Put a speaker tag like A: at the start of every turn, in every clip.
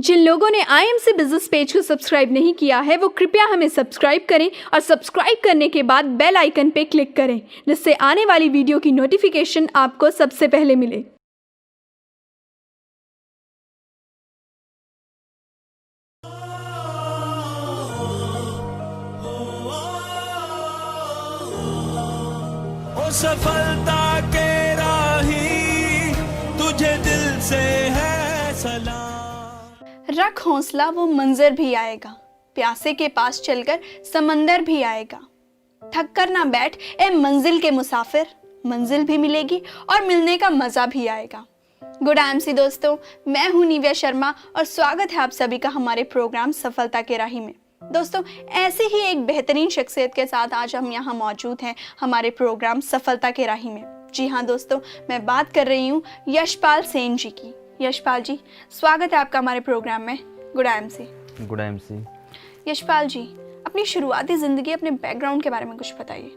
A: जिन लोगों ने IMC business page को सब्सक्राइब नहीं किया है वो कृपया हमें सब्सक्राइब करें और सब्सक्राइब करने के बाद बेल आइकन पे क्लिक करें जिससे आने वाली वीडियो की नोटिफिकेशन आपको सबसे पहले मिले।
B: ओ सफलता के राही तुझे दिल से है सलाम।
A: रख हौसला, वो मंजर भी आएगा। प्यासे के पास चलकर समंदर भी आएगा। थक कर ना बैठ ए मंजिल के मुसाफिर, मंजिल भी मिलेगी और मिलने का मजा भी आएगा। गुड आईएमसी दोस्तों, मैं हूं निव्या शर्मा और स्वागत है आप सभी का हमारे प्रोग्राम सफलता के राही में। दोस्तों, ऐसी ही एक बेहतरीन शख्सियत के साथ आज हम यहाँ मौजूद हैं हमारे प्रोग्राम सफलता के राही में। जी हाँ दोस्तों, मैं बात कर रही हूँ यशपाल सेन जी की। यशपाल जी, स्वागत है आपका हमारे प्रोग्राम में। Good IMC.
C: Good IMC.
A: Yashpal ji, अपनी शुरुआती ज़िंदगी, अपने बैकग्राउंड के बारे में कुछ बताइए।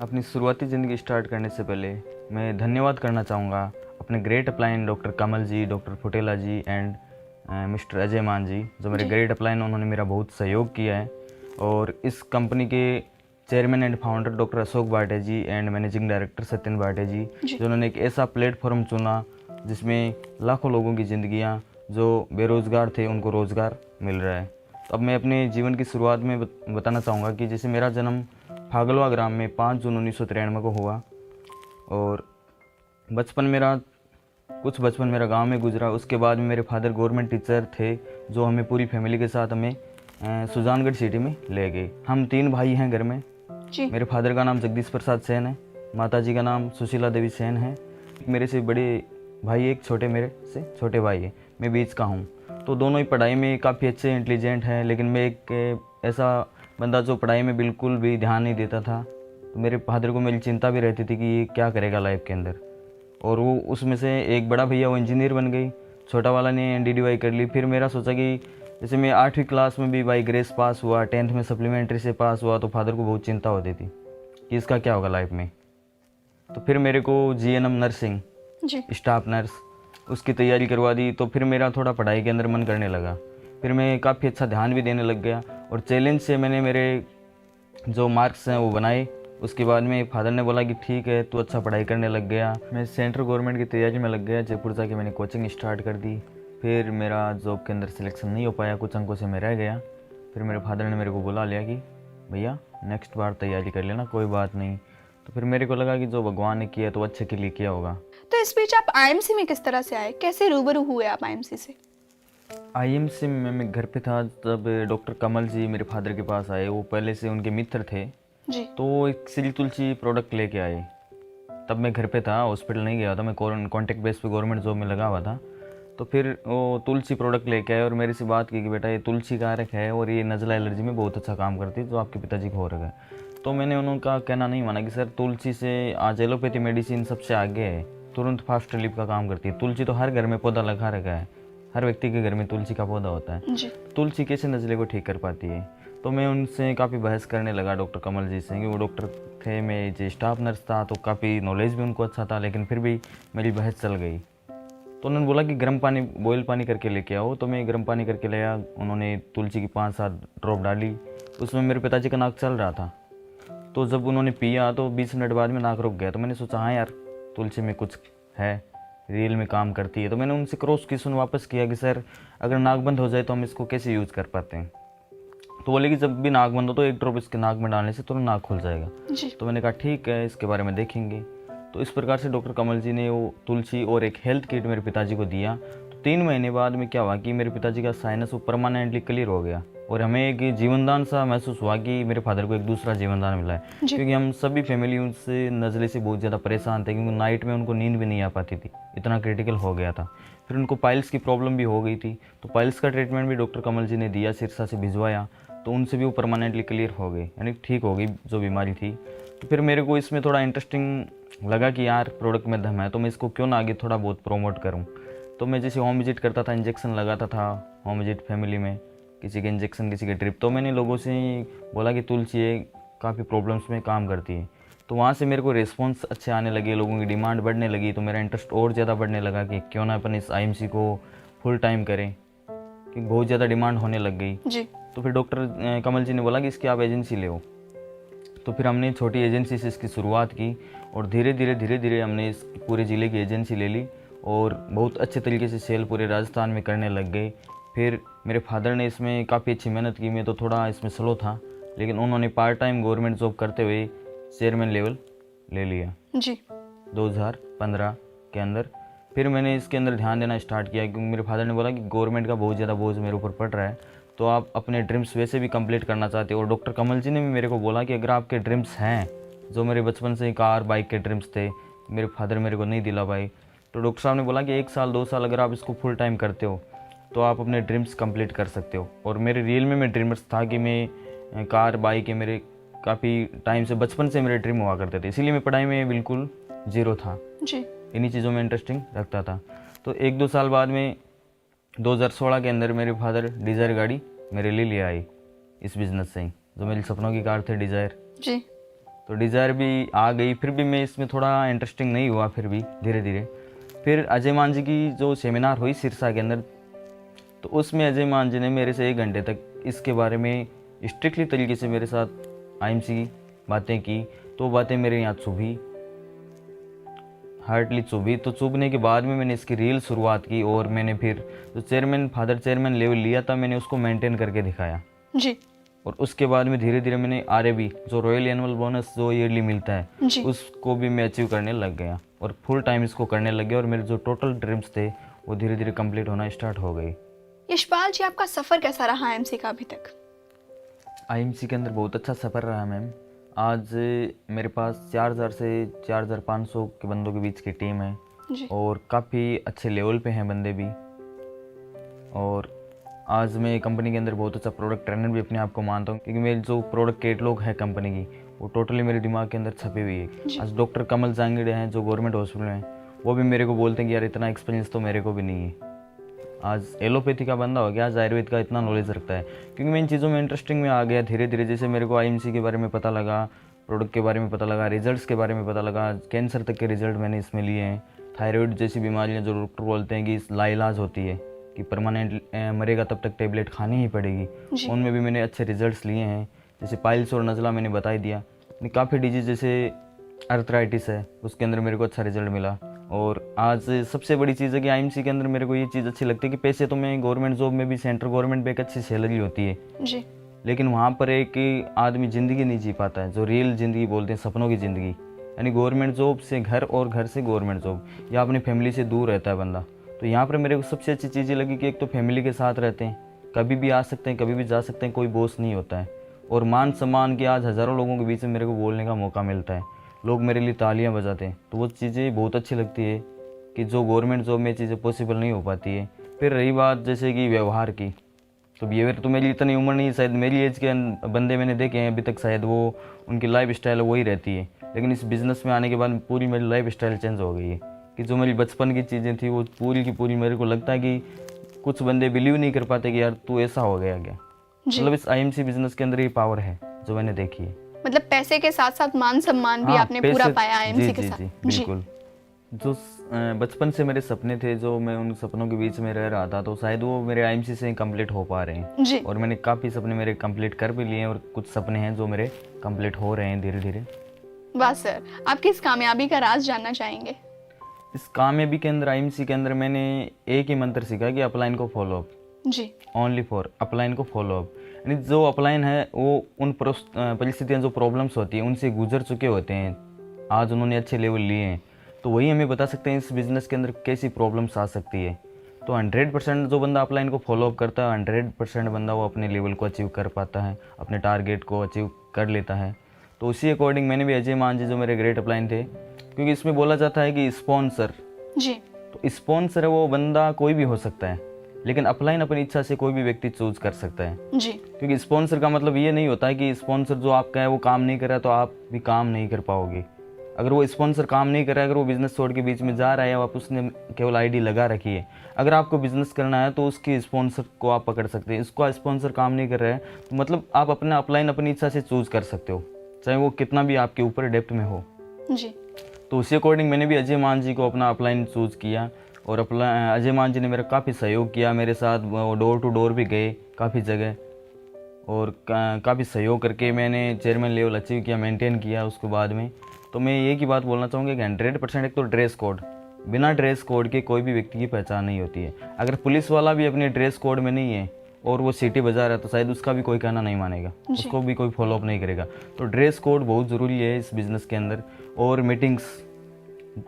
C: अपनी शुरुआती ज़िंदगी स्टार्ट करने से पहले मैं धन्यवाद करना चाहूँगा अपने great upline doctor Kamal ji, doctor Futela ji and mister Ajay Mann ji, जो मेरे ग्रेट अपलाइन, उन्होंने मेरा बहुत सहयोग किया है। और इस कंपनी के chairman and founder doctor Ashok Bhate ji and managing director Satyan भाटे जी, जिन्होंने एक ऐसा प्लेटफॉर्म चुना जिसमें लाखों लोगों की ज़िंदगियाँ जो बेरोज़गार थे उनको रोज़गार मिल रहा है। तो अब मैं अपने जीवन की शुरुआत में बताना चाहूँगा कि जैसे मेरा जन्म फागलवा ग्राम में 5 जून 1993 को हुआ और बचपन मेरा गांव में गुजरा। उसके बाद में मेरे फादर गवर्नमेंट टीचर थे जो हमें पूरी फैमिली के साथ हमें सुजानगढ़ सिटी में ले गए। हम 3 भाई हैं घर में
A: जी।
C: मेरे फादर का नाम जगदीश प्रसाद सेन है, माता जी का नाम सुशीला देवी सेन है। मेरे से बड़े भाई एक छोटे मेरे से छोटे भाई है, मैं बीच का हूँ। तो दोनों ही पढ़ाई में काफ़ी अच्छे इंटेलिजेंट हैं, लेकिन मैं एक ऐसा बंदा जो पढ़ाई में बिल्कुल भी ध्यान नहीं देता था। तो मेरे फादर को मेरी चिंता भी रहती थी कि ये क्या करेगा लाइफ के अंदर। और वो उसमें से एक बड़ा भैया वो इंजीनियर बन गई, छोटा वाला ने NDDY कर ली। फिर मेरा सोचा कि जैसे मैं 8वीं क्लास में भी बाई ग्रेस पास हुआ, 10th में सप्लीमेंट्री से पास हुआ, तो फादर को बहुत चिंता होती थी कि इसका क्या होगा लाइफ में। तो फिर मेरे को GNM नर्सिंग
A: जी।
C: स्टाफ नर्स उसकी तैयारी करवा दी। तो फिर मेरा थोड़ा पढ़ाई के अंदर मन करने लगा, फिर मैं काफ़ी अच्छा ध्यान भी देने लग गया और चैलेंज से मैंने मेरे जो मार्क्स हैं वो बनाए। उसके बाद में फादर ने बोला कि ठीक है, तू अच्छा पढ़ाई करने लग गया। मैं सेंट्रल गवर्नमेंट की तैयारी में लग गया। जयपुर जाके मैंने कोचिंग स्टार्ट कर दी। फिर मेरा जॉब के अंदर सिलेक्शन नहीं हो पाया, कुछ अंकों से मैं रह गया। फिर मेरे फादर ने मेरे को बुला लिया कि भैया नेक्स्ट बार तैयारी कर लेना, कोई बात नहीं। तो फिर मेरे को लगा कि जो भगवान ने किया तो अच्छे के लिए किया होगा।
A: तो इस बीच आप आईएमसी में किस तरह से आए, कैसे रूबरू हुए आप आईएमसी से?
C: IMC में मैं घर पे था तब डॉक्टर कमल जी मेरे फादर के पास आए। वो पहले से उनके मित्र थे
A: जी।
C: तो एक श्री तुलसी प्रोडक्ट लेके आए। तब मैं घर पे था, हॉस्पिटल नहीं गया था, मैं कॉन्टेक्ट बेस पे गवर्नमेंट जॉब में लगा हुआ था। तो फिर वो तुलसी प्रोडक्ट लेके आए और मेरे से बात की कि बेटा ये तुलसी कारक है और ये नज़ला एलर्जी में बहुत अच्छा काम करती है, जो आपके पिताजी को हो रखा है। तो मैंने उनका कहना नहीं माना कि सर तुलसी से आज एलोपैथी मेडिसिन सबसे आगे है, तुरंत फास्ट रिलीफ का काम करती है। तुलसी तो हर घर में पौधा लगा रखा है, हर व्यक्ति के घर में तुलसी का पौधा होता है।
A: जी।
C: तुलसी कैसे नज़ले को ठीक कर पाती है? तो मैं उनसे काफ़ी बहस करने लगा डॉक्टर कमल जी से, कि वो डॉक्टर थे, मैं जो स्टाफ नर्स था, तो काफ़ी नॉलेज भी उनको अच्छा था, लेकिन फिर भी मेरी बहस चल गई। तो उन्होंने बोला कि गर्म पानी, बॉयल पानी करके लेके आओ। तो मैं गर्म पानी करके ले आया। उन्होंने तुलसी की 5-7 ड्रॉप डाली, उसमें मेरे पिताजी का नाक चल रहा था। तो जब उन्होंने पिया तो 20 मिनट बाद में नाक रुक गया। तो मैंने सोचा हाँ यार, तुलसी में कुछ है, रियल में काम करती है। तो मैंने उनसे क्रॉस क्वेश्चन वापस किया कि सर अगर नाक बंद हो जाए तो हम इसको कैसे यूज़ कर पाते हैं? तो बोले कि जब भी नाक बंद हो तो 1 ड्रॉप इसके नाक में डालने से तुरंत नाक खुल जाएगा।
A: जी।
C: तो मैंने कहा ठीक है, इसके बारे में देखेंगे। तो इस प्रकार से डॉक्टर कमल जी ने वो तुलसी और एक हेल्थ किट मेरे पिताजी को दिया। तो 3 महीने बाद में क्या हुआ कि मेरे पिताजी का साइनस वो परमानेंटली क्लियर हो गया और हमें एक जीवनदान सा महसूस हुआ कि मेरे फादर को एक दूसरा जीवनदान मिला है। क्योंकि हम सभी फैमिली उनसे नज़ले से बहुत ज़्यादा परेशान थे, क्योंकि नाइट में उनको नींद भी नहीं आ पाती थी, इतना क्रिटिकल हो गया था। फिर उनको पाइल्स की प्रॉब्लम भी हो गई थी। तो पाइल्स का ट्रीटमेंट भी डॉक्टर कमल जी ने दिया, सिरसा से भिजवाया, तो उनसे भी वो परमानेंटली क्लियर हो गए, यानी ठीक हो गई जो बीमारी थी। तो फिर मेरे को इसमें थोड़ा इंटरेस्टिंग लगा कि यार प्रोडक्ट में दम है, तो मैं इसको क्यों ना आगे थोड़ा बहुत प्रोमोट करूं। तो मैं जैसे होम विजिट करता था, इंजेक्शन लगाता था, होम विजिट फैमिली में, किसी के इंजेक्शन, किसी के ड्रिप। तो मैंने लोगों से बोला कि तुलसी काफ़ी प्रॉब्लम्स में काम करती है। तो वहाँ से मेरे को रिस्पॉन्स अच्छे आने लगे, लोगों की डिमांड बढ़ने लगी। तो मेरा इंटरेस्ट और ज़्यादा बढ़ने लगा कि क्यों ना अपन इस IMC को फुल टाइम करें। कि बहुत ज़्यादा डिमांड होने लग गई।
A: जी
C: तो फिर डॉक्टर कमल जी ने बोला कि इसकी आप एजेंसी ले हो। तो फिर हमने छोटी एजेंसी से इसकी शुरुआत की और धीरे धीरे हमने इस पूरे ज़िले की एजेंसी ले ली और बहुत अच्छे तरीके से सेल पूरे राजस्थान में करने लग गए। फिर मेरे फादर ने इसमें काफ़ी अच्छी मेहनत की, मैं तो थोड़ा इसमें स्लो था, लेकिन उन्होंने पार्ट टाइम गवर्नमेंट जॉब करते हुए चेयरमैन लेवल ले लिया
A: जी
C: 2015 के अंदर। फिर मैंने इसके अंदर ध्यान देना स्टार्ट किया क्योंकि मेरे फादर ने बोला कि गवर्नमेंट का बहुत ज़्यादा बोझ मेरे ऊपर पड़ रहा है, तो आप अपने ड्रीम्स वैसे भी कंप्लीट करना चाहते हो। और डॉक्टर कमल जी ने भी मेरे को बोला कि अगर आपके ड्रीम्स हैं, जो मेरे बचपन से ही कार बाइक के ड्रीम्स थे, मेरे फादर मेरे को नहीं दिला पाए, तो डॉक्टर साहब ने बोला कि 1 साल 2 साल अगर आप इसको फुल टाइम करते हो तो आप अपने ड्रीम्स कंप्लीट कर सकते हो। और मेरे रियल में मैं ड्रीमर्स था कि मैं कार बाइक के मेरे काफ़ी टाइम से बचपन से मेरे ड्रीम हुआ करते थे, इसीलिए मैं पढ़ाई में बिल्कुल जीरो था,
A: जी
C: इन्हीं चीज़ों में इंटरेस्टिंग रखता था। तो 1-2 साल बाद में 2016 के अंदर मेरे फादर डिज़ायर गाड़ी मेरे लिए आई इस बिज़नेस से ही, जो मेरी सपनों की कार थी डिज़ायर।
A: जी
C: तो डिज़ायर भी आ गई, फिर भी मैं इसमें थोड़ा इंटरेस्टिंग नहीं हुआ, फिर भी धीरे धीरे। फिर अजय मान जी की जो सेमिनार हुई सिरसा के अंदर, तो उसमें अजय मान जी ने मेरे से 1 घंटे तक इसके बारे में स्ट्रिक्टली तरीके से मेरे साथ आईएमसी की बातें की। तो वो बातें मेरे यहाँ चुभी, हार्डली चुभी। तो चुभने के बाद में मैंने इसकी रियल शुरुआत की और मैंने फिर जो फादर चेयरमैन लेवल लिया था, मैंने उसको मेंटेन करके दिखाया।
A: जी
C: और उसके बाद में धीरे धीरे मैंने RAB जो रॉयल एनुअल बोनस जो ईयरली मिलता है,
A: जी
C: उसको भी मैं अचीव करने लग गया और फुल टाइम इसको करने लग गया। और मेरे जो टोटल ड्रीम्स थे वो धीरे धीरे कंप्लीट होना स्टार्ट हो गई।
A: यशपाल जी, आपका सफ़र कैसा रहा आईएमसी का अभी तक?
C: आईएमसी के अंदर बहुत अच्छा सफ़र रहा मैम। आज मेरे पास 4000 से 4500 के बंदों के बीच की टीम है
A: जी
C: और काफ़ी अच्छे लेवल पे हैं बंदे भी। और आज मैं कंपनी के अंदर बहुत अच्छा प्रोडक्ट ट्रेनर भी अपने आप को मानता हूँ, क्योंकि मेरी जो प्रोडक्ट कैटलॉग है कंपनी की वो टोटली मेरे दिमाग के अंदर छपी हुई है। आज डॉक्टर कमल जांगड़े हैं जो गवर्नमेंट हॉस्पिटल में, वो भी मेरे को बोलते हैं कि यार इतना एक्सपीरियंस तो मेरे को भी नहीं है। आज एलोपैथी का बंदा हो गया, आज आयुर्वेद का इतना नॉलेज रखता है, क्योंकि मैं इन चीज़ों में इंटरेस्टिंग में आ गया धीरे धीरे। जैसे मेरे को आईएमसी के बारे में पता लगा, प्रोडक्ट के बारे में पता लगा, रिजल्ट्स के बारे में पता लगा, कैंसर तक के रिजल्ट मैंने इसमें लिए हैं। थायराइड जैसी बीमारियां जो डॉक्टर बोलते हैं कि लाइलाज होती है, कि परमानेंट मरेगा तब तक टेबलेट खानी ही पड़ेगी, उनमें भी मैंने अच्छे रिजल्ट्स लिए हैं। जैसे पाइल्स और नज़ला मैंने बता ही दिया। काफ़ी डिजीज जैसे अर्थराइटिस है, उसके अंदर मेरे को अच्छा रिजल्ट मिला। और आज सबसे बड़ी चीज़ है कि आईएमसी के अंदर मेरे को ये चीज़ अच्छी लगती है कि पैसे तो मैं गवर्नमेंट जॉब में भी, सेंट्रल गवर्नमेंट में एक अच्छी सैलरी होती है
A: जी
C: लेकिन वहाँ पर एक आदमी ज़िंदगी नहीं जी पाता है, जो रियल ज़िंदगी बोलते हैं, सपनों की ज़िंदगी। यानी गवर्नमेंट जॉब से घर और घर से गवर्नमेंट जॉब, या अपनी फैमिली से दूर रहता है बंदा। तो यहाँ पर मेरे को सबसे अच्छी चीज़ ये लगी कि एक तो फैमिली के साथ रहते हैं, कभी भी आ सकते हैं, कभी भी जा सकते हैं, कोई बॉस नहीं होता है। और मान सम्मान के आज हज़ारों लोगों के बीच में मेरे को बोलने का मौका मिलता है, लोग मेरे लिए तालियां बजाते हैं। तो वो चीज़ें बहुत अच्छी लगती है कि जो गवर्नमेंट जॉब में चीज़ें पॉसिबल नहीं हो पाती है। फिर रही बात जैसे कि व्यवहार की, तो बिहेवियर तो मेरी इतनी उम्र नहीं है, शायद मेरी एज के बंदे मैंने देखे हैं अभी तक, शायद वो उनकी लाइफ स्टाइल वही रहती है। लेकिन इस बिज़नेस में आने के बाद पूरी मेरी लाइफ स्टाइल चेंज हो गई है, कि जो मेरी बचपन की चीज़ें थी वो पूरी की पूरी मेरे को लगता है कि कुछ बंदे बिलीव नहीं कर पाते कि यार तू ऐसा हो गया क्या। मतलब इस आईएमसी बिजनेस के अंदर ये पावर है जो मैंने देखी है।
A: मतलब पैसे के साथ साथ मान सम्मान भी आपने पूरा पाया आईएमसी के साथ।
C: जी बिल्कुल। जो बचपन से मेरे सपने थे, जो मैं उन सपनों के बीच में रह रहा था, तो शायद वो मेरे आईएमसी से ही कंप्लीट हो पा रहे हैं।
A: जी
C: और मैंने काफ़ी सपने मेरे कंप्लीट कर भी लिए हैं, और कुछ सपने हैं जो मेरे कंप्लीट हो रहे हैं धीरे धीरे।
A: वाह सर, आपकी इस कामयाबी का राज जानना चाहेंगे?
C: इस कामयाबी के अंदर, आईएमसी के अंदर मैंने एक ही मंत्र सीखा कि अपलाइन को फॉलो अप,
A: जी
C: ओनली फॉर अपलाइन को फॉलो अप। यानी जो अपलाइन है वो उन परिस्थितियाँ, जो प्रॉब्लम्स होती हैं, उनसे गुजर चुके होते हैं, आज उन्होंने अच्छे लेवल लिए हैं, तो वही हमें बता सकते हैं इस बिज़नेस के अंदर कैसी प्रॉब्लम्स आ सकती है। तो 100% जो बंदा अपलाइन को फॉलो अप करता है, 100% बंदा वो अपने लेवल को अचीव कर पाता है, अपने टारगेट को अचीव कर लेता है। तो उसी अकॉर्डिंग मैंने भी अजय मान जी जो मेरे ग्रेट अपलाइन थे, क्योंकि इसमें बोला जाता है कि स्पॉन्सर,
A: जी
C: तो स्पॉन्सर है वो बंदा कोई भी हो सकता है, लेकिन अपलाइन अपनी इच्छा से कोई भी व्यक्ति चूज कर सकता है।
A: जी
C: क्योंकि स्पॉन्सर का मतलब ये नहीं होता है कि स्पॉन्सर जो आपका है वो काम नहीं कर रहा है तो आप भी काम नहीं कर पाओगे। अगर वो स्पॉन्सर काम नहीं कर रहा है, अगर वो बिज़नेस छोड़ के बीच में जा रहा है, आप उसने केवल आईडी लगा रखी है, अगर आपको बिज़नेस करना है तो उसकी स्पॉन्सर को आप पकड़ सकते हैं। इसका स्पॉन्सर काम नहीं कर रहा है तो मतलब आप अपना अपलाइन अपनी इच्छा से चूज़ कर सकते हो, चाहे वो कितना भी आपके ऊपर डेप्थ में हो।
A: जी
C: तो उसी अकॉर्डिंग मैंने भी अजय मान जी को अपना अपलाइन चूज़ किया। और अपना अजय मान जी ने मेरा काफ़ी सहयोग किया, मेरे साथ वो डोर टू डोर भी गए काफ़ी जगह, और काफ़ी सहयोग करके मैंने चेयरमैन लेवल अचीव किया, मेंटेन किया उसके बाद में। तो मैं एक ही बात बोलना चाहूँगा कि 100% एक तो ड्रेस कोड, बिना ड्रेस कोड के कोई भी व्यक्ति की पहचान नहीं होती है। अगर पुलिस वाला भी अपने ड्रेस कोड में नहीं है और वो सीटी बजा रहा है तो शायद उसका भी कोई कहना नहीं मानेगा, उसको भी कोई फॉलोअप नहीं करेगा। तो ड्रेस कोड बहुत ज़रूरी है इस बिज़नेस के अंदर, और मीटिंग्स,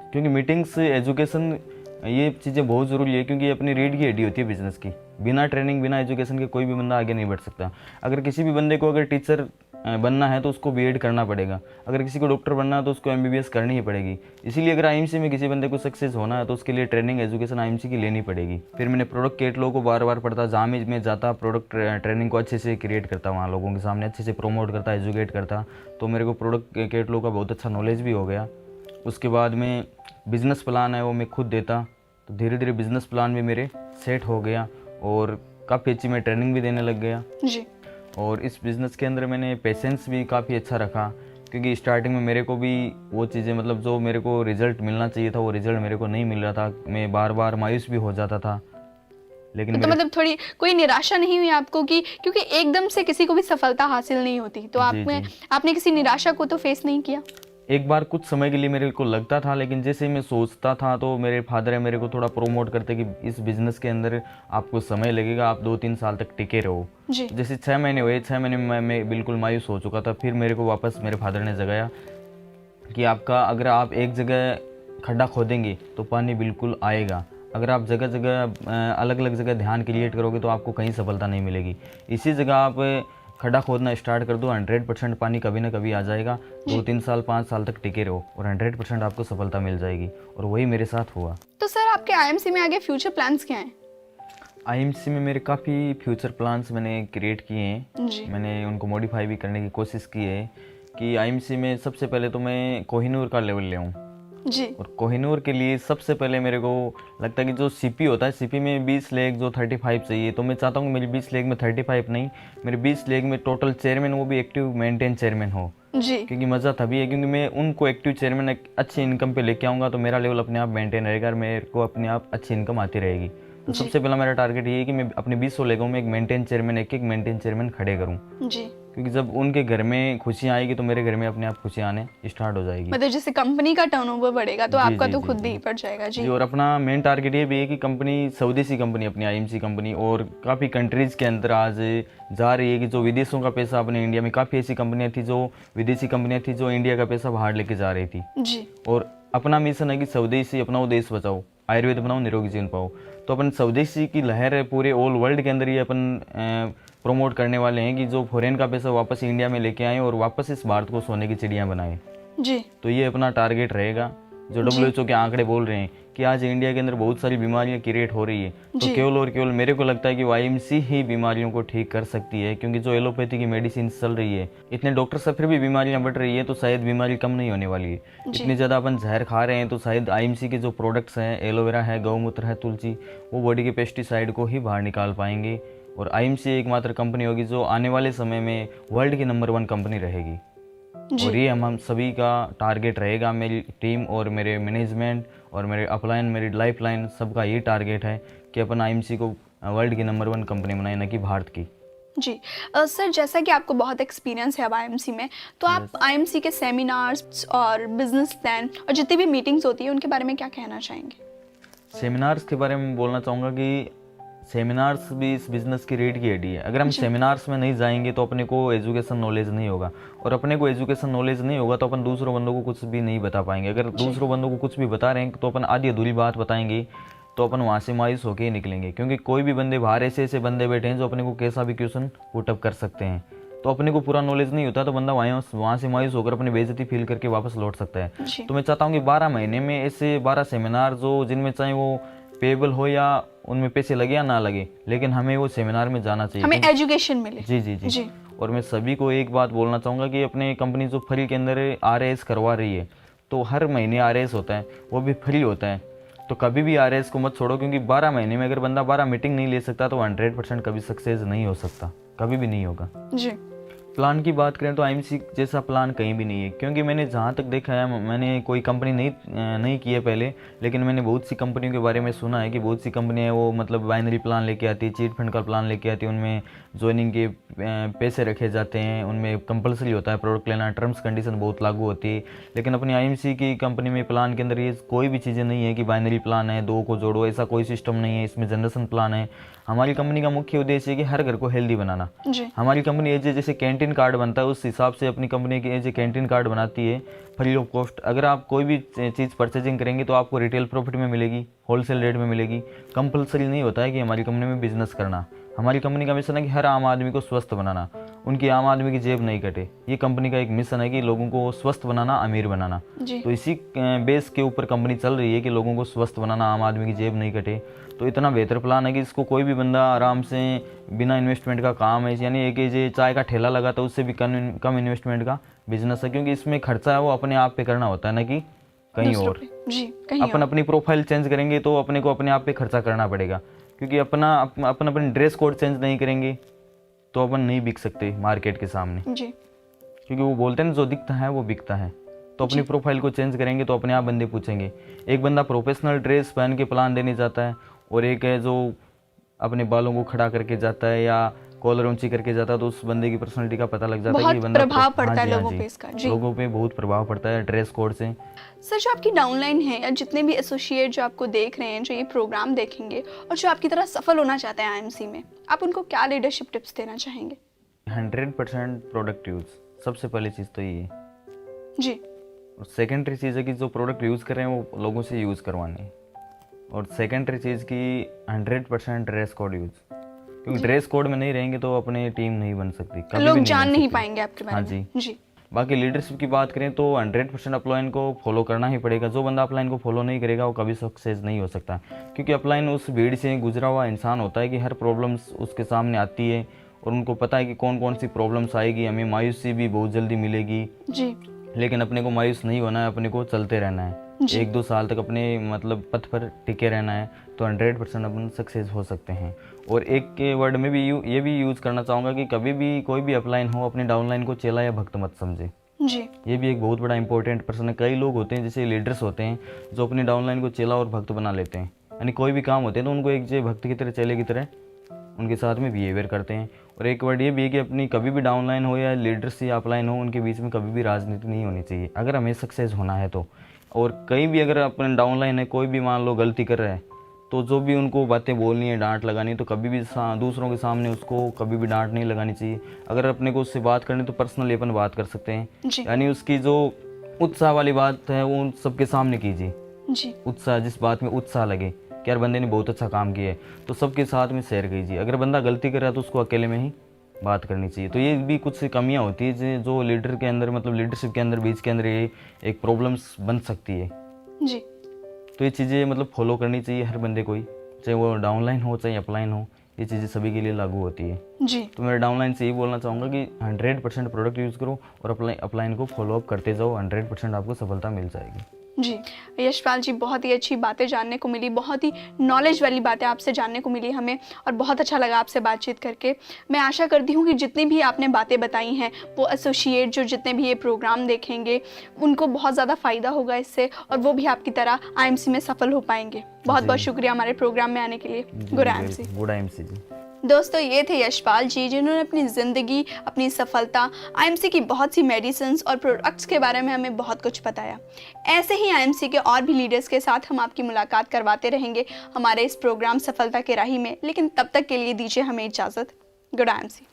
C: क्योंकि मीटिंग्स, एजुकेशन, ये चीज़ें बहुत ज़रूरी है, क्योंकि ये अपनी रीढ़ की हड्डी होती है बिज़नेस की। बिना ट्रेनिंग, बिना एजुकेशन के कोई भी बंदा आगे नहीं बढ़ सकता। अगर किसी भी बंदे को अगर टीचर बनना है तो उसको बीएड करना पड़ेगा, अगर किसी को डॉक्टर बनना है तो उसको एमबीबीएस करनी ही पड़ेगी। इसीलिए अगर आईएमसी में किसी बंदे को सक्सेस होना है तो उसके लिए ट्रेनिंग, एजुकेशन आईएमसी की लेनी पड़ेगी। फिर मैंने प्रोडक्ट कैटलॉग को बार बार पढ़ता, जहाँ मैं जाता प्रोडक्ट ट्रेनिंग को अच्छे से क्रिएट करता, वहाँ लोगों के सामने अच्छे से प्रमोट करता, एजुकेट करता, तो मेरे को प्रोडक्ट कैटलॉग का बहुत अच्छा नॉलेज भी हो गया। उसके बाद में बिज़नेस प्लान है वो मैं खुद देता, तो धीरे धीरे बिज़नेस प्लान भी मेरे सेट हो गया और काफ़ी अच्छी मैं ट्रेनिंग भी देने लग गया
A: जी।
C: और इस बिज़नेस के अंदर मैंने पेशेंस भी काफ़ी अच्छा रखा, क्योंकि स्टार्टिंग में मेरे को भी वो चीज़ें, मतलब जो मेरे को रिज़ल्ट मिलना चाहिए था वो रिज़ल्ट मेरे को नहीं मिल रहा था, मैं बार बार मायूस भी हो जाता था। लेकिन
A: तो मतलब थोड़ी कोई निराशा नहीं हुई आपको कि, क्योंकि एकदम से किसी को भी सफलता हासिल नहीं होती, तो आपने किसी निराशा को तो फेस नहीं किया?
C: एक बार कुछ समय के लिए मेरे को लगता था, लेकिन जैसे मैं सोचता था तो मेरे फादर है मेरे को थोड़ा प्रोमोट करते कि इस बिज़नेस के अंदर आपको समय लगेगा, आप 2-3 साल तक टिके रहो।
A: जी।
C: जैसे 6 महीने हुए, 6 महीने में मैं बिल्कुल मायूस हो चुका था। फिर मेरे को वापस मेरे फादर ने जगाया कि आपका, अगर आप एक जगह खड्डा खोदेंगे तो पानी बिल्कुल आएगा, अगर आप जगह जगह अलग अलग जगह ध्यान क्रिएट करोगे तो आपको कहीं सफलता नहीं मिलेगी। इसी जगह आप खड्डा खोदना स्टार्ट कर दो, 100% पानी कभी ना कभी आ जाएगा, 2-3 साल 5 साल तक टिके रहो और 100% आपको सफलता मिल जाएगी। और वही मेरे साथ हुआ।
A: तो सर आपके आईएमसी में आगे फ्यूचर प्लान्स क्या हैं?
C: आईएमसी में मेरे काफ़ी फ्यूचर प्लान्स मैंने क्रिएट किए हैं
A: जी।
C: मैंने उनको मॉडिफाई भी करने की कोशिश की है कि आईएमसी में सबसे पहले तो मैं कोहिनूर का लेवल ले आऊँ।
A: जी।
C: और कोहिनूर के लिए सबसे पहले मेरे को लगता है कि जो सीपी होता है, सीपी में 20 लेग जो 35 चाहिए, तो मैं चाहता हूँ कि मेरी 20 लेग में 35 नहीं, मेरे 20 लेग में टोटल चेयरमैन वो भी एक्टिव मेंटेन चेयरमैन हो।
A: जी।
C: क्योंकि मज़ा तभी है क्योंकि मैं उनको एक्टिव चेयरमैन एक अच्छी इनकम पे लेके आऊँगा तो मेरा लेवल अपने आप मेंटेन रहेगा और मेरे को अपने आप अच्छी इनकम आती रहेगी। तो सबसे पहला मेरा टारगेट ये है कि मैं अपने 20 लेगों में एक मेंटेन चेयरमैन, एक मेंटेन चेयरमैन खड़े करूँ।
A: जी।
C: क्योंकि जब उनके घर में खुशियाँ आएगी तो मेरे घर में अपने आप खुशियाँ आने स्टार्ट हो जाएगी।
A: मतलब जैसे कंपनी का टर्नओवर बढ़ेगा तो
C: जी,
A: आपका
C: जी,
A: तो
C: जी,
A: खुद
C: जी।
A: भी बढ़ जाएगा। जी।
C: जी, और अपना मेन टारगेट ये भी है कि कंपनी स्वदेशी कंपनी, अपनी आईएमसी कंपनी और काफ़ी कंट्रीज़ के अंदर आज जा रही है कि जो विदेशों का पैसा अपने इंडिया में, काफ़ी ऐसी कंपनियां थी जो विदेशी कंपनियां थी जो इंडिया का पैसा बाहर लेके जा रही थी।
A: जी।
C: और अपना मिशन है कि स्वदेशी अपनाओ, देश बचाओ, आयुर्वेद बनाओ, निरोगी जीवन पाओ। तो अपन स्वदेशी की लहर है पूरे ऑल वर्ल्ड के अंदर ये अपन प्रमोट करने वाले हैं कि जो फॉरेन का पैसा वापस इंडिया में लेके आए और वापस इस भारत को सोने की चिड़िया बनाए।
A: जी।
C: तो ये अपना टारगेट रहेगा। जो WHO के आंकड़े बोल रहे हैं कि आज इंडिया के अंदर बहुत सारी बीमारियां क्रिएट हो रही है, तो केवल और केवल मेरे को लगता है कि आईएमसी ही बीमारियों को ठीक कर सकती है। क्योंकि जो एलोपैथी की मेडिसिन चल रही है, इतने डॉक्टर से फिर भी बीमारियां बढ़ रही है, तो शायद बीमारी कम नहीं होने वाली है। इतनी ज़्यादा अपन जहर खा रहे हैं तो शायद आईएमसी के जो प्रोडक्ट्स हैं, एलोवेरा है, गौमूत्र है, तुलसी, वो बॉडी के पेस्टिसाइड को ही बाहर निकाल पाएंगे। और आईएमसी एकमात्र कंपनी होगी जो आने वाले समय में वर्ल्ड की नंबर 1 कंपनी रहेगी। और ये हम सभी का टारगेट रहेगा, मेरी टीम और मेरे मैनेजमेंट और मेरे अपलाइन, मेरी लाइफ लाइन, सबका ये टारगेट है कि अपन आईएमसी को वर्ल्ड की नंबर 1 कंपनी बनाए, न कि भारत की।
A: जी। सर जैसा कि आपको बहुत एक्सपीरियंस है अब आईएमसी में, तो आप आईएमसी के सेमिनार्स और बिजनेस प्लान और जितनी भी मीटिंग्स होती है उनके बारे में क्या कहना चाहेंगे?
C: सेमिनार्स के बारे में बोलना चाहूँगा कि सेमिनार्स भी इस बिज़नेस की रीढ़ की हड्डी है। अगर हम सेमिनार्स में नहीं जाएंगे तो अपने को एजुकेशन नॉलेज नहीं होगा, और अपने को एजुकेशन नॉलेज नहीं होगा तो अपन दूसरों बंदों को कुछ भी नहीं बता पाएंगे। अगर दूसरों बंदों को कुछ भी बता रहे हैं तो अपन आधी अधूरी बात बताएंगे तो अपन वहाँ से मायूस होकर ही निकलेंगे। क्योंकि कोई भी बंदे बाहर ऐसे ऐसे बंदे बैठे हैं जो अपने को कैसा भी क्वेश्चन पुटअप कर सकते हैं, तो अपने को पूरा नॉलेज नहीं होता तो बंदा वहाँ से मायूस होकर अपनी बेइज्जती फील करके वापस लौट सकता है। तो मैं चाहता हूँ कि 12 महीने में ऐसे 12 सेमिनार जो जिनमें चाहे वो पेबल हो या उनमें पैसे लगे या ना लगे, लेकिन हमें वो सेमिनार में जाना चाहिए,
A: हमें एजुकेशन मिले।
C: जी जी जी, जी। और मैं सभी को एक बात बोलना चाहूँगा कि अपने कंपनी जो फ्री के अंदर RAS करवा रही है, तो हर महीने RAS होता है, वो भी फ्री होता है। तो कभी भी RAS को मत छोड़ो, क्योंकि 12 महीने में अगर बंदा 12 मीटिंग नहीं ले सकता तो 100% कभी सक्सेस नहीं हो सकता, कभी भी नहीं होगा।
A: जी।
C: प्लान की बात करें तो आईएमसी जैसा प्लान कहीं भी नहीं है, क्योंकि मैंने जहाँ तक देखा है, मैंने कोई कंपनी नहीं की है पहले, लेकिन मैंने बहुत सी कंपनियों के बारे में सुना है कि बहुत सी कंपनियाँ वो मतलब बाइनरी प्लान लेके आती है, चीट फंड का प्लान लेके आती है, उनमें ज्वाइनिंग के पैसे रखे जाते हैं, उनमें कंपलसरी होता है प्रोडक्ट लेना, टर्म्स कंडीशन बहुत लागू होती है। लेकिन अपनी आईएमसी की कंपनी में प्लान के अंदर ये कोई भी चीज़ें नहीं है कि बाइनरी प्लान है, दो को जोड़ो, ऐसा कोई सिस्टम नहीं है। इसमें जनरेशन प्लान है। हमारी कंपनी का मुख्य उद्देश्य है कि हर घर को हेल्दी बनाना।
A: जी।
C: हमारी कंपनी एज जैसे कैंटीन कार्ड बनता है, उस हिसाब से अपनी कंपनी की एज कैंटीन कार्ड बनाती है फ्री ऑफ कॉस्ट। अगर आप कोई भी चीज़ परचेजिंग करेंगे तो आपको रिटेल प्रॉफिट में मिलेगी, होलसेल रेट में मिलेगी। कंपलसरी नहीं होता है कि हमारी कंपनी में बिजनेस करना। हमारी कंपनी का मिशन है कि हर आम आदमी को स्वस्थ बनाना, उनकी आम आदमी की जेब नहीं कटे। ये कंपनी का एक मिशन है कि लोगों को स्वस्थ बनाना, अमीर बनाना।
A: जी।
C: तो इसी बेस के ऊपर कंपनी चल रही है कि लोगों को स्वस्थ बनाना, आम आदमी की जेब नहीं कटे। तो इतना बेहतर प्लान है कि इसको कोई भी बंदा आराम से बिना इन्वेस्टमेंट का काम है, यानी एक ये चाय का ठेला लगा तो उससे भी कम इन्वेस्टमेंट का बिजनेस है, क्योंकि इसमें खर्चा है वो अपने आप पे करना होता है, ना कि कहीं और।
A: जी, कहीं
C: अपन अपनी प्रोफाइल चेंज करेंगे तो अपने को अपने आप पे खर्चा करना पड़ेगा, क्योंकि अपन ड्रेस कोड चेंज नहीं करेंगे तो अपन नहीं बिक सकते मार्केट के सामने।
A: जी।
C: क्योंकि वो बोलते हैं ना, जो दिखता है वो बिकता है। तो अपनी प्रोफाइल को चेंज करेंगे तो अपने आप बंदे पूछेंगे। एक बंदा प्रोफेशनल ड्रेस पहन के प्लान देने जाता है, और एक है जो अपने बालों को खड़ा करके जाता है या कॉलर ऊंची करके जाता है, तो उस बंदे की पर्सनालिटी का पता लग जाता है कि
A: बहुत
C: बंदा
A: प्रभाव पड़ता है
C: हाँ
A: लोगों
C: जी।
A: पे इसका। जी।
C: लोगों पे बहुत प्रभाव पड़ता है ड्रेस कोड से।
A: सर, जो आपकी डाउनलाइन है या जितने भी एसोसिएट जो आपको देख रहे हैं, जो ये प्रोग्राम देखेंगे और जो आपकी तरह सफल होना चाहते हैं आईएमसी में, आप उनको क्या लीडरशिप टिप्स देना चाहेंगे?
C: 100% प्रोडक्ट यूज़, सबसे पहली चीज़ तो ये है।
A: जी।
C: और सेकेंडरी चीज़ है कि जो प्रोडक्ट यूज़ कर रहे हैं वो लोगों से यूज़ करवाने। और सेकेंडरी चीज़ की 100% ड्रेस कोड यूज़, क्योंकि ड्रेस कोड में नहीं रहेंगे तो अपनी टीम नहीं बन सकती, कभी
A: लोग
C: भी
A: जान
C: बन
A: नहीं
C: सकती।
A: पाएंगे आपके बारे
C: हाँ
A: में।
C: जी।
A: जी।
C: बाकी लीडरशिप की बात करें तो 100% अपलाइन को फॉलो करना ही पड़ेगा। जो बंदा अपलाइन को फॉलो नहीं करेगा वो कभी सक्सेस नहीं हो सकता, क्योंकि अपलाइन उस भीड़ से गुजरा हुआ इंसान होता है कि हर प्रॉब्लम्स उसके सामने आती है और उनको पता है कि कौन कौन सी प्रॉब्लम्स आएगी। हमें मायूसी भी बहुत जल्दी मिलेगी,
A: जी।
C: लेकिन अपने को मायूस नहीं होना है, अपने को चलते रहना है। 1-2 साल तक अपने मतलब पथ पर टिके रहना है, तो 100% अपन सक्सेस हो सकते हैं। और एक के वर्ड में भी ये भी यूज़ करना चाहूँगा कि कभी भी कोई भी अपलाइन हो, अपने डाउनलाइन को चेला या भक्त मत समझे।
A: जी।
C: ये भी एक बहुत बड़ा इंपॉर्टेंट पर्सन है। कई लोग होते हैं जैसे लीडर्स होते हैं जो अपनी डाउनलाइन को चेला और भक्त बना लेते हैं, यानी कोई भी काम होते हैं तो उनको एक जो भक्त की तरह, चेले की तरह उनके साथ में बिहेवियर करते हैं। और एक वर्ड ये भी है कि अपनी कभी भी डाउनलाइन हो या लीडर्स या अपलाइन हो, उनके बीच में कभी भी राजनीति नहीं होनी चाहिए अगर हमें सक्सेस होना है तो। और कहीं भी अगर अपन डाउनलाइन है, कोई भी मान लो गलती कर रहा है, तो जो भी उनको बातें बोलनी है, डांट लगानी है, तो कभी भी दूसरों के सामने उसको कभी भी डांट नहीं लगानी चाहिए। अगर अपने को उससे बात करनी तो पर्सनली अपन बात कर सकते हैं, यानी उसकी जो उत्साह वाली बात है वो उन सबके सामने कीजिए।
A: जी।
C: उत्साह, जिस बात में उत्साह लगे कि यार बंदे ने बहुत अच्छा काम किया है, तो सबके साथ में शेयर कीजिए। अगर बंदा गलती कर रहा है तो उसको अकेले में ही बात करनी चाहिए। तो ये भी कुछ कमियां होती है जो लीडर के अंदर, मतलब लीडरशिप के अंदर, बीच के अंदर ये एक प्रॉब्लम्स बन सकती है।
A: जी।
C: तो ये चीज़ें मतलब फॉलो करनी चाहिए हर बंदे को ही, चाहे वो डाउनलाइन हो चाहे अपलाइन हो, ये चीज़ें सभी के लिए लागू होती है।
A: जी।
C: तो मैं डाउनलाइन से यही बोलना चाहूँगा कि 100% प्रोडक्ट यूज़ करो और अपलाइन को फॉलो अप करते जाओ, 100% आपको सफलता मिल जाएगी।
A: जी। यशपाल जी, बहुत ही अच्छी बातें जानने को मिली, बहुत ही नॉलेज वाली बातें आपसे जानने को मिली हमें, और बहुत अच्छा लगा आपसे बातचीत करके। मैं आशा करती हूँ कि जितनी भी आपने बातें बताई हैं वो एसोसिएट जो जितने भी ये प्रोग्राम देखेंगे उनको बहुत ज़्यादा फ़ायदा होगा इससे, और वो भी आपकी तरह आईएमसी में सफल हो पाएंगे। बहुत बहुत शुक्रिया हमारे प्रोग्राम में आने के लिए। Good IMC.
C: गुड आईएमसी जी।
A: दोस्तों, ये थे यशपाल जी, जिन्होंने अपनी ज़िंदगी, अपनी सफलता, आईएमसी की बहुत सी मेडिसिन्स और प्रोडक्ट्स के बारे में हमें बहुत कुछ बताया। ऐसे ही आईएमसी के और भी लीडर्स के साथ हम आपकी मुलाकात करवाते रहेंगे हमारे इस प्रोग्राम सफलता के राही में, लेकिन तब तक के लिए दीजिए हमें इजाज़त। Good IMC.